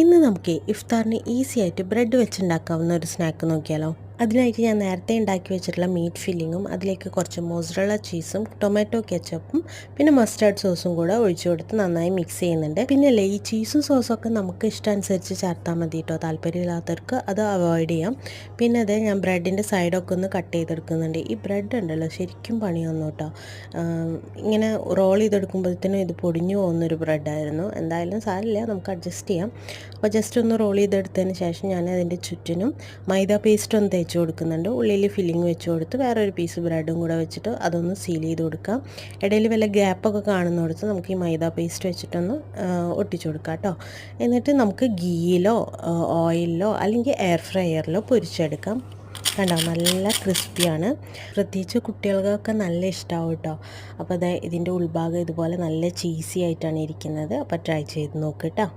ഇന്ന് നമുക്ക് ഇഫ്താറിന് ഈസി ആയിട്ട് ബ്രെഡ് വെച്ചുണ്ടാക്കാവുന്ന ഒരു സ്നാക്ക് നോക്കിയാലോ. അതിനായിട്ട് ഞാൻ നേരത്തെ ഉണ്ടാക്കി വെച്ചിട്ടുള്ള മീറ്റ് ഫില്ലിങ്ങും അതിലേക്ക് കുറച്ച് മോസറല്ല ചീസും ടൊമാറ്റോ കെച്ചപ്പും പിന്നെ മസ്റ്റാർഡ് സോസും കൂടെ ഒഴിച്ചു കൊടുത്ത് നന്നായി മിക്സ് ചെയ്യുന്നുണ്ട്. പിന്നല്ലേ ഈ ചീസും സോസൊക്കെ നമുക്ക് ഇഷ്ടമനുസരിച്ച് ചേർത്താൽ മതി കേട്ടോ. താല്പര്യമില്ലാത്തവർക്ക് അത് അവോയ്ഡ് ചെയ്യാം. പിന്നെ അത് ഞാൻ ബ്രെഡിൻ്റെ സൈഡൊക്കെ ഒന്ന് കട്ട് ചെയ്തെടുക്കുന്നുണ്ട്. ഈ ബ്രെഡ് ഉണ്ടല്ലോ ശരിക്കും പണി വന്നു കേട്ടോ. ഇങ്ങനെ റോൾ ചെയ്തെടുക്കുമ്പോഴത്തേനും ഇത് പൊടിഞ്ഞു പോകുന്നൊരു ബ്രെഡായിരുന്നു. എന്തായാലും സാരമില്ല, നമുക്ക് അഡ്ജസ്റ്റ് ചെയ്യാം. അപ്പോൾ ജസ്റ്റ് ഒന്ന് റോൾ ചെയ്തെടുത്തതിന് ശേഷം ഞാൻ അതിൻ്റെ ചുറ്റിനും മൈദ പേസ്റ്റ് ഒന്ന് തേച്ച് കൊടുക്കുന്നുണ്ട്. ഉള്ളിൽ ഫില്ലിങ് വെച്ച് കൊടുത്ത് വേറൊരു പീസ് ബ്രെഡും കൂടെ വെച്ചിട്ട് അതൊന്ന് സീൽ ചെയ്ത് കൊടുക്കാം. ഇടയിൽ വല്ല ഗ്യാപ്പൊക്കെ കാണുന്നിടത്ത് നമുക്ക് ഈ മൈദ പേസ്റ്റ് വെച്ചിട്ടൊന്ന് ഒട്ടിച്ചു കൊടുക്കാം കേട്ടോ. എന്നിട്ട് നമുക്ക് ഗീയിലോ ഓയിലിലോ അല്ലെങ്കിൽ എയർ ഫ്രയറിലോ പൊരിച്ചെടുക്കാം. കണ്ടോ, നല്ല ക്രിസ്പിയാണ്. പ്രത്യേകിച്ച് കുട്ടികൾക്കൊക്കെ നല്ല ഇഷ്ടമാവും കേട്ടോ. അപ്പോൾ ഇതിൻ്റെ ഉൾഭാഗം ഇതുപോലെ നല്ല ചീസി ആയിട്ടാണ് ഇരിക്കുന്നത്. അപ്പോൾ ട്രൈ ചെയ്ത് നോക്ക് കേട്ടോ.